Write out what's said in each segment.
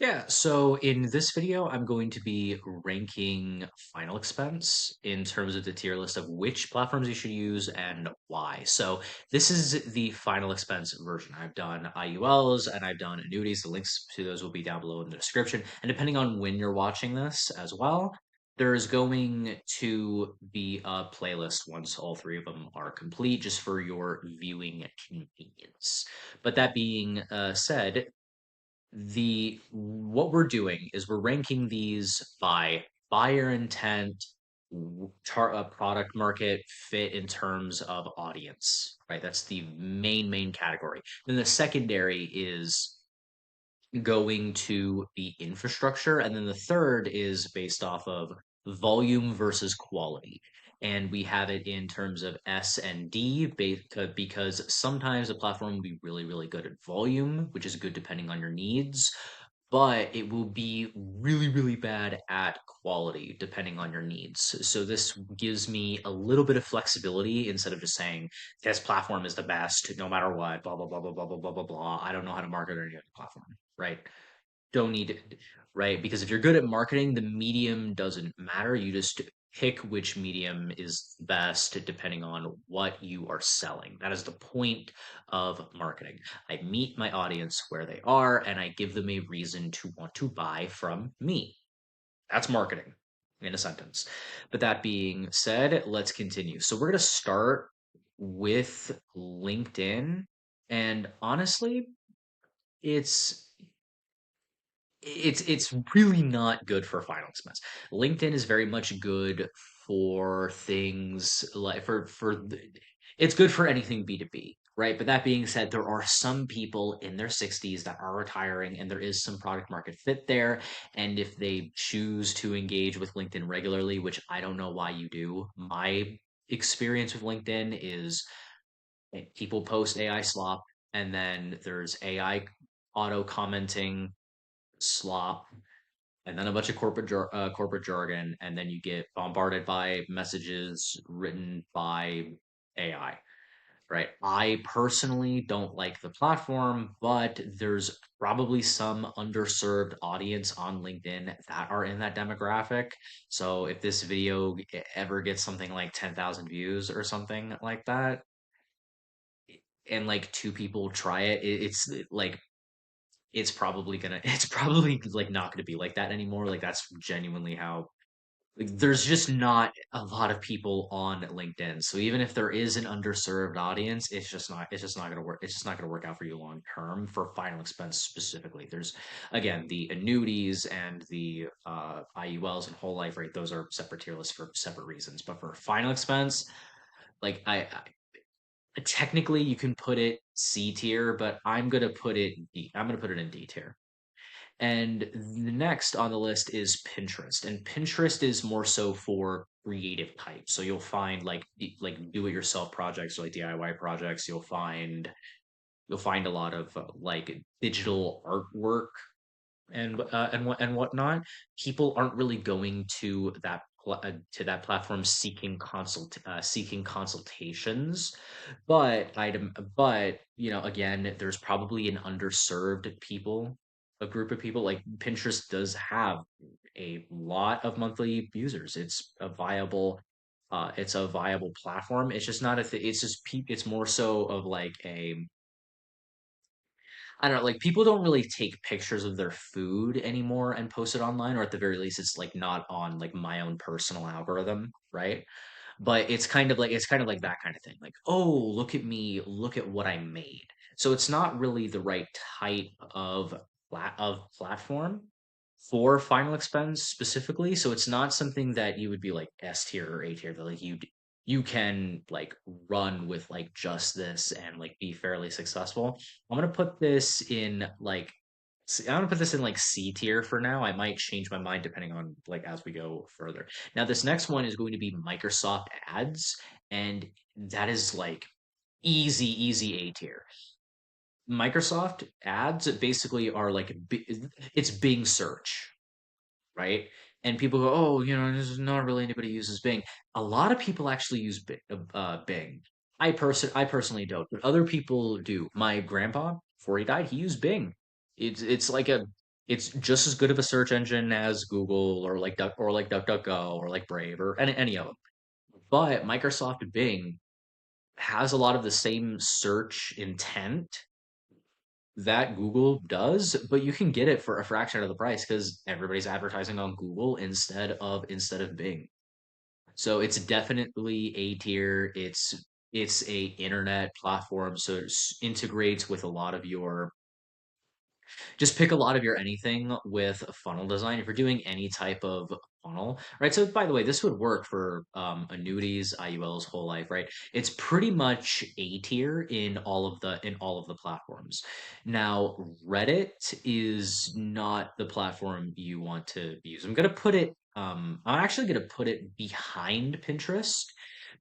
Yeah, so in this video, I'm going to be ranking final expense in terms of the tier list of which platforms you should use and why. So this is the final expense version. I've done IULs and I've done annuities. The links to those will be down below in the description. And depending on when you're watching this as well, there's going to be a playlist once all three of them are complete, just for your viewing convenience. But that being said, the what we're doing is we're ranking these by buyer intent, product market fit in terms of audience, right? That's the main category. Then the secondary is going to be infrastructure, and then the third is based off of volume versus quality. And we have it in terms of S and D because sometimes a platform will be really good at volume, which is good depending on your needs, but it will be really bad at quality depending on your needs. So this gives me a little bit of flexibility instead of just saying this platform is the best no matter what, blah blah blah blah blah blah blah blah blah. I don't know how to market any other platform, right? Don't need it, right? Because if you're good at marketing, the medium doesn't matter. You just pick which medium is best depending on what you are selling. That is the point of marketing. I meet my audience where they are and I give them a reason to want to buy from me. That's marketing in a sentence. But that being said, let's continue. So we're going to start with LinkedIn. And honestly, it's it's really not good for final expense. LinkedIn is very much good for things like it's good for anything B2B, right? But that being said, there are some people in their 60s that are retiring and there is some product market fit there. And if they choose to engage with LinkedIn regularly, which I don't know why you do, my experience with LinkedIn is people post AI slop and then there's AI auto commenting slop, and then a bunch of corporate jargon, and then you get bombarded by messages written by AI. Right. I personally don't like the platform, but there's probably some underserved audience on LinkedIn that are in that demographic. So if this video ever gets something like 10,000 views or something like that, and like two people try it, it's like it's probably like not gonna be like that anymore. Like that's genuinely how, like, there's just not a lot of people on LinkedIn. So even if there is an underserved audience, it's just not gonna work. It's just not gonna work out for you long term for final expense specifically. There's again the annuities and the IULs and whole life rate, those are separate tier lists for separate reasons. But for final expense, like technically you can put it C tier, but I'm gonna put it D. I'm gonna put it in D tier. And the next on the list is Pinterest. And Pinterest is more so for creative types. So you'll find like do-it-yourself projects or like DIY projects. You'll find a lot of like digital artwork and whatnot. People aren't really going to that platform seeking consultations, but again, there's probably an underserved people, a group of people. Like Pinterest does have a lot of monthly users. It's a viable platform. It's just not a it's just it's more so of like a, I don't know, like people don't really take pictures of their food anymore and post it online, or at the very least, it's like not on like my own personal algorithm, right? But it's kind of like that kind of thing. Like, oh, look at me, look at what I made. So it's not really the right type of platform for final expense specifically. So it's not something that you would be like S tier or A tier that like you can like run with like just this and like be fairly successful. I'm gonna put this in like I'm gonna put this in like C tier for now. I might change my mind depending on like as we go further. Now this next one is going to be Microsoft Ads, and that is like easy A tier. Microsoft Ads basically are like it's Bing search, right? And people go, oh, there's not really anybody uses Bing. A lot of people actually use Bing. I personally don't, but other people do. My grandpa, before he died, he used Bing. It's like a it's just as good of a search engine as Google or like DuckDuckGo or like Brave or any of them. But Microsoft Bing has a lot of the same search intent that Google does, but you can get it for a fraction of the price because everybody's advertising on Google instead of Bing. So it's definitely A tier. It's a internet platform, so it integrates with a lot of your just pick a lot of your anything with funnel design. If you're doing any type of funnel, right? So by the way, this would work for annuities, IULs, whole life, right? It's pretty much A tier in all of the platforms. Now, Reddit is not the platform you want to use. I'm actually gonna put it behind Pinterest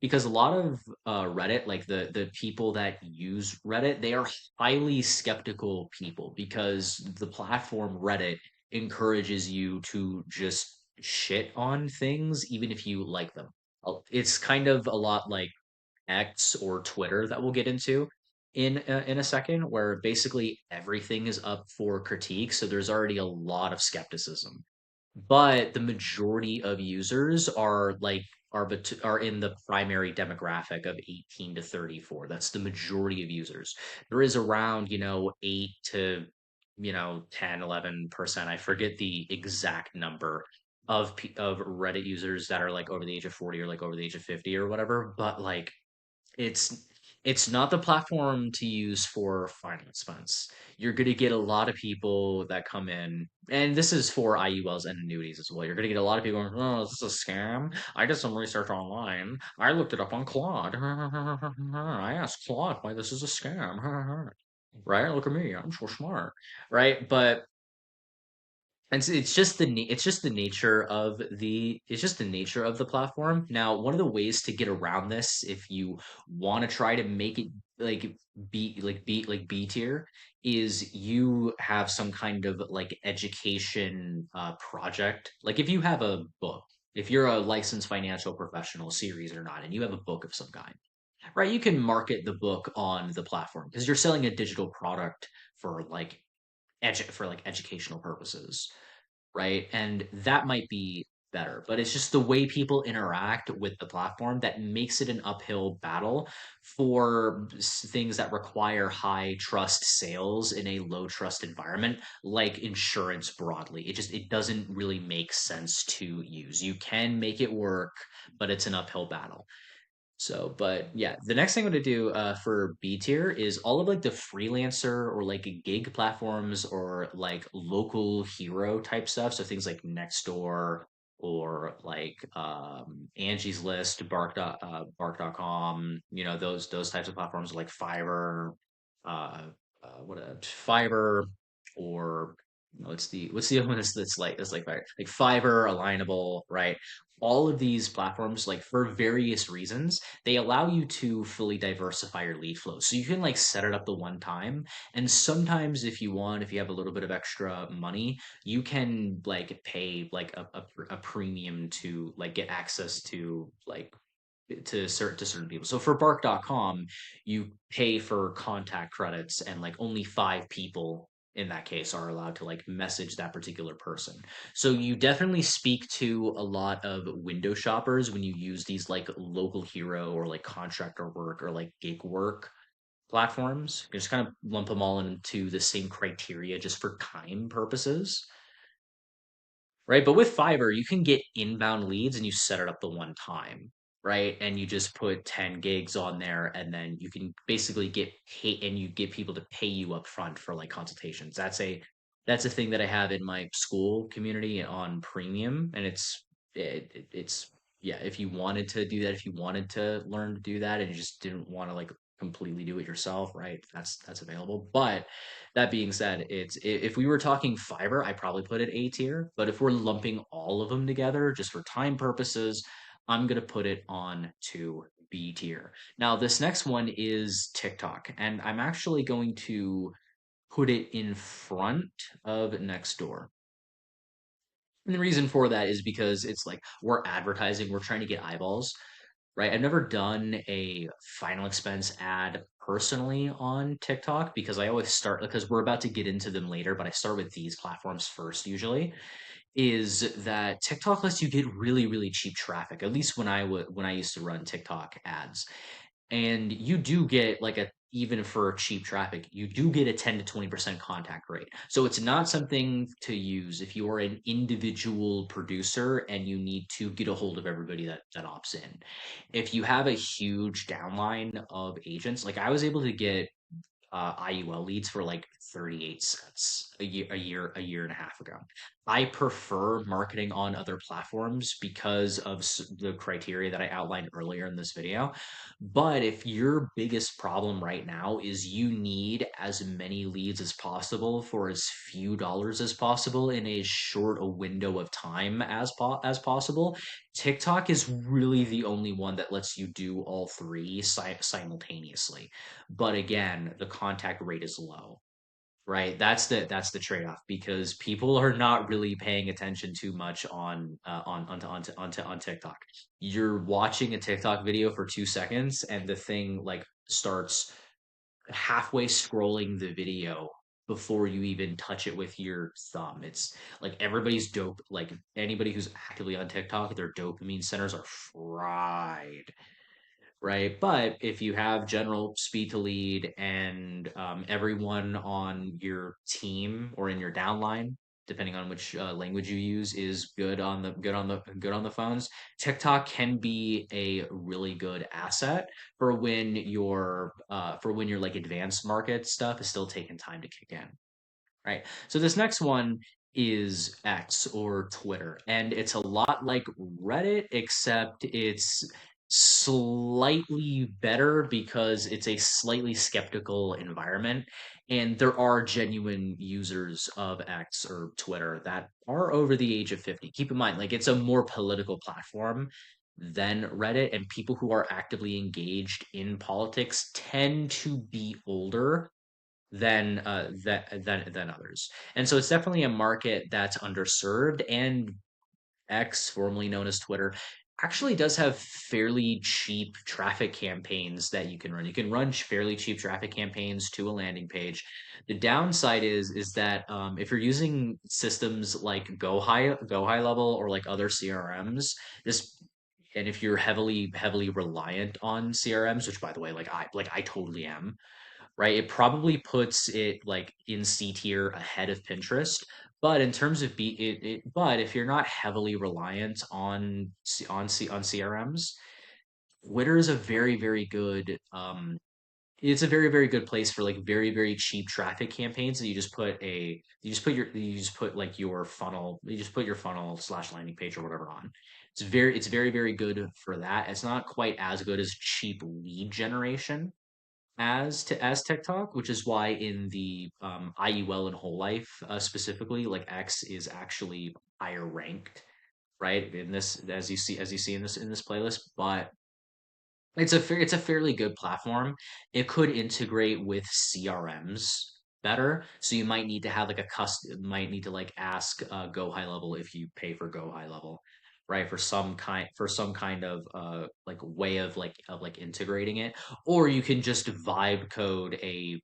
because a lot of Reddit, like the people that use Reddit, they are highly skeptical people because the platform Reddit encourages you to just shit on things even if you like them. It's kind of a lot like X or Twitter that we'll get into in a second, where basically everything is up for critique, so there's already a lot of skepticism. But the majority of users are in the primary demographic of 18 to 34. That's the majority of users. There is around, 8 to, 10, 11%. I forget the exact number of Reddit users that are like over the age of 40 or like over the age of 50 or whatever, but like it's it's not the platform to use for final expense. You're going to get a lot of people that come in, and this is for IULs and annuities as well. You're going to get a lot of people going, "Oh, is this a scam? I did some research online. I looked it up on Claude. I asked Claude why this is a scam." Right? Look at me. I'm so smart. Right? But it's just the nature of the platform. Now, one of the ways to get around this, if you want to try to make it like B tier, is you have some kind of like education project. Like if you have a book, if you're a licensed financial professional, series or not, and you have a book of some kind, right? You can market the book on the platform because you're selling a digital product for like educational purposes, right? And that might be better, but it's just the way people interact with the platform that makes it an uphill battle for things that require high trust sales in a low trust environment, like insurance broadly. It doesn't really make sense to use. You can make it work, but it's an uphill battle. So, but yeah, the next thing I'm gonna do for B tier is all of like the freelancer or like gig platforms or like local hero type stuff. So things like Nextdoor or like Angie's List, Bark.com, those types of platforms like Fiverr, uh, Fiverr, or what's the other one that's like Fiverr, like Fiverr, Alignable, right? All of these platforms, like for various reasons, they allow you to fully diversify your lead flow. So you can like set it up the one time. And sometimes if you have a little bit of extra money, you can like pay like a premium to like get access to like to certain people. So for Bark.com, you pay for contact credits and like only 5 people in that case are allowed to like message that particular person. So you definitely speak to a lot of window shoppers when you use these like local hero or like contractor work or like gig work platforms. You just kind of lump them all into the same criteria just for time purposes. Right? But with Fiverr, you can get inbound leads and you set it up the one time, right? And you just put 10 gigs on there and then you can basically get paid and you get people to pay you up front for like consultations. That's a thing that I have in my school community on premium and it's yeah, if you wanted to do that, if you wanted to learn to do that and you just didn't want to like completely do it yourself, right? That's available. But that being said, if we were talking Fiverr, I probably put it A tier. But if we're lumping all of them together just for time purposes, I'm gonna put it on to B tier. Now, this next one is TikTok, and I'm actually going to put it in front of Nextdoor. And the reason for that is because it's like we're advertising, we're trying to get eyeballs, right? I've never done a final expense ad personally on TikTok because I always start because we're about to get into them later, but I start with these platforms first usually. Is that TikTok lets you get really, really cheap traffic. At least when I used to run TikTok ads, and you do get like a even for cheap traffic, you do get a 10 to 20% contact rate. So it's not something to use if you are an individual producer and you need to get a hold of everybody that opts in. If you have a huge downline of agents, like I was able to get IUL leads for like 38 cents a year and a half ago. I prefer marketing on other platforms because of the criteria that I outlined earlier in this video. But if your biggest problem right now is you need as many leads as possible for as few dollars as possible in as short a window of time as possible, TikTok is really the only one that lets you do all three simultaneously. But again, the contact rate is low, right? That's the trade-off because people are not really paying attention too much on TikTok. You're watching a TikTok video for 2 seconds and the thing like starts halfway scrolling the video before you even touch it with your thumb. It's like everybody's dope. Like anybody who's actively on TikTok, their dopamine centers are fried, right? But if you have general speed to lead and everyone on your team or in your downline, depending on which language you use, is good on the phones, TikTok can be a really good asset for when your like advanced market stuff is still taking time to kick in, right? So this next one is X or Twitter, and it's a lot like Reddit, except it's slightly better because it's a slightly skeptical environment, and there are genuine users of X or Twitter that are over the age of 50. Keep in mind, like it's a more political platform than Reddit, and people who are actively engaged in politics tend to be older than others. And so it's definitely a market that's underserved, and X, formerly known as Twitter, actually does have fairly cheap traffic campaigns that you can run. You can run fairly cheap traffic campaigns to a landing page. The downside is that if you're using systems like Go High Level or like other CRMs, this and if you're heavily reliant on CRMs, which by the way, like I totally am, right? It probably puts it like in C tier ahead of Pinterest. But in terms of but if you're not heavily reliant on CRMs, Twitter is a very good it's a very good place for like very cheap traffic campaigns that you just put like your funnel you just put your funnel slash landing page or whatever on. It's very good for that. It's not quite as good as cheap lead generation as TikTok, which is why in the IUL and whole life specifically, like X is actually higher ranked, right? In this, as you see in this playlist, but it's a fairly good platform. It could integrate with CRMs better, so you might need to have like a custom, might need to like ask Go High Level if you pay for Go High Level, right? For some kind of like way of like integrating it, or you can just vibe code a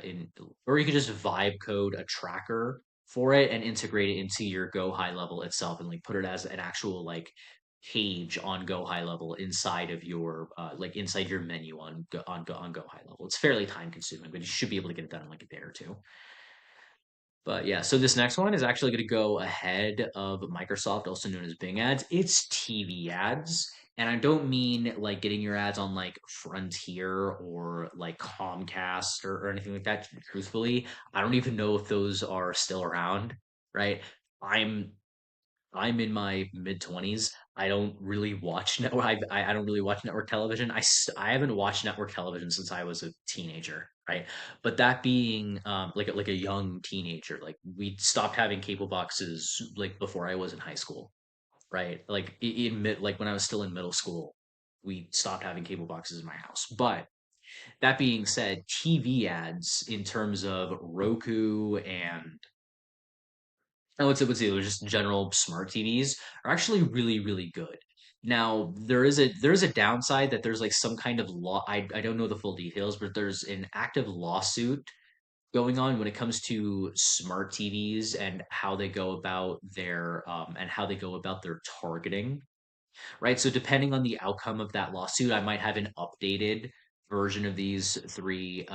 in or you can just vibe code a tracker for it and integrate it into your Go High Level itself and like put it as an actual like page on Go High Level inside of your like inside your menu on Go High Level. It's fairly time consuming, but you should be able to get it done in like a day or two. But yeah, so this next one is actually going to go ahead of Microsoft, also known as Bing ads. It's TV ads. And I don't mean like getting your ads on like Frontier or like Comcast or anything like that. Truthfully, I don't even know if those are still around, right? I'm I'm in my mid 20s. I don't really watch network. I don't really watch network television. I haven't watched network television since I was a teenager, right? But that being like a young teenager, like we stopped having cable boxes like before I was in high school, right? Like in mid like when I was still in middle school, we stopped having cable boxes in my house. But that being said, TV ads in terms of Roku and let's say just general smart TVs are actually really good. Now there is a downside that there's like some kind of law. I don't know the full details, but there's an active lawsuit going on when it comes to smart TVs and how they go about their targeting, right? So depending on the outcome of that lawsuit, I might have an updated version of these three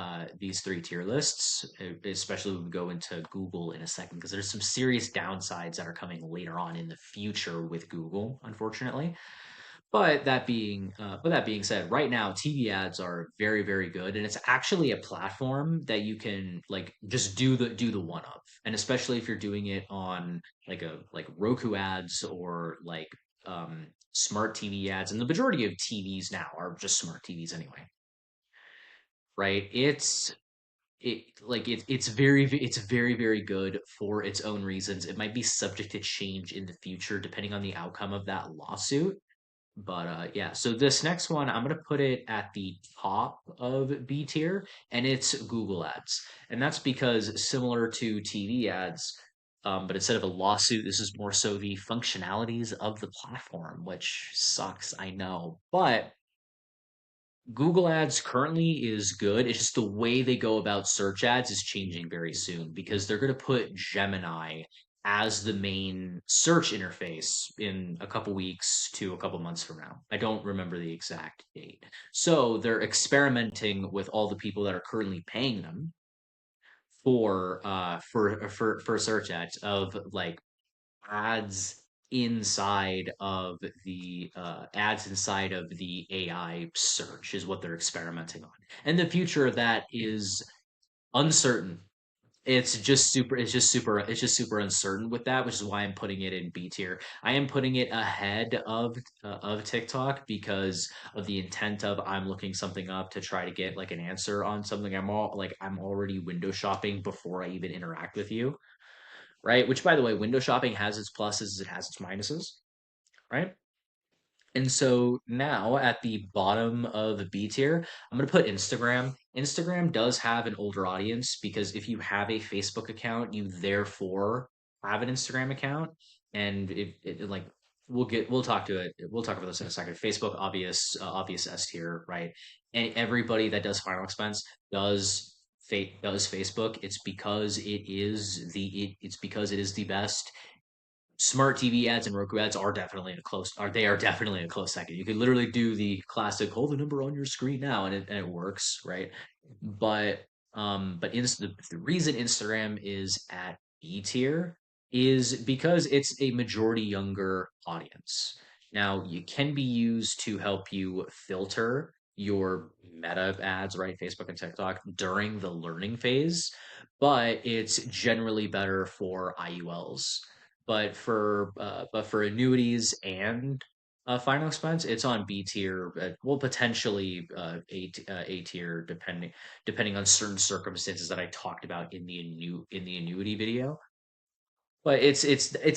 tier lists, especially when we go into Google in a second, because there's some serious downsides that are coming later on in the future with Google, unfortunately. But that being said, right now TV ads are very, very good, and it's actually a platform that you can like just do the one of, and especially if you're doing it on like Roku ads or like smart TV ads, and the majority of TVs now are just smart TVs anyway, right? It's very, very good for its own reasons. It might be subject to change in the future depending on the outcome of that lawsuit, but yeah, so this next one, I'm gonna put it at the top of B tier, and it's Google Ads. And that's because similar to TV ads, but instead of a lawsuit, this is more so the functionalities of the platform, which sucks, I know. But Google Ads currently is good. It's just the way they go about search ads is changing very soon because they're going to put Gemini as the main search interface in a couple weeks to a couple months from now. I don't remember the exact date. So they're experimenting with all the people that are currently paying them for search ads of like ads inside of the AI search is what they're experimenting on. And the future of that is uncertain. It's just super uncertain with that, which is why I'm putting it in B tier. I am putting it ahead of TikTok because of the intent of I'm looking something up to try to get like an answer on something. I'm already window shopping before I even interact with you, right? Which, by the way, window shopping has its pluses, it has its minuses, right? And so now at the bottom of B tier, I'm going to put Instagram. Instagram does have an older audience because if you have a Facebook account, you therefore have an Instagram account. And like we'll talk about this in a second. Facebook, obvious S tier, right? And everybody that does final expense does Facebook. It's because it is the best. Smart TV ads and Roku ads are definitely a close second. You could literally do the classic hold the number on your screen now and it works, right? But the reason Instagram is at B tier is because it's a majority younger audience. Now, you can be used to help you filter your meta ads, right? Facebook and TikTok during the learning phase, but it's generally better for IULs. But for annuities and final expense, it's on B tier. Well, potentially A tier, depending on certain circumstances that I talked about in the annuity video. But it's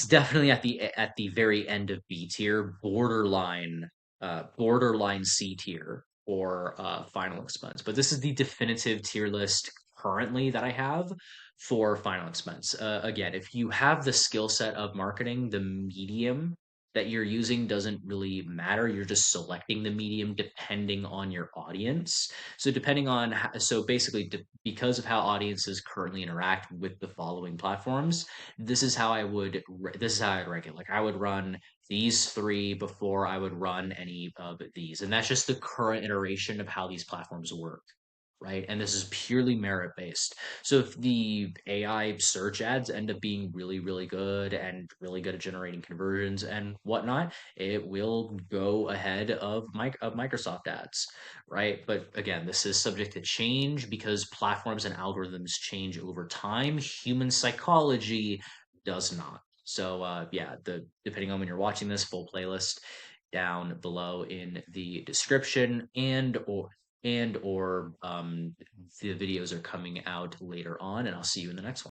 definitely at the very end of B tier, borderline C tier or final expense. But this is the definitive tier list currently that I have for final expense. Again, if you have the skill set of marketing, the medium that you're using doesn't really matter. You're just selecting the medium depending on your audience. So basically, because of how audiences currently interact with the following platforms, this is how I'd rank it. Like I would run these three before I would run any of these. And that's just the current iteration of how these platforms work, right? And this is purely merit based. So if the AI search ads end up being really, really good and really good at generating conversions and whatnot, it will go ahead of Microsoft ads, right? But again, this is subject to change because platforms and algorithms change over time. Human psychology does not. So yeah, depending on when you're watching this, full playlist down below in the description and or the videos are coming out later on, and I'll see you in the next one.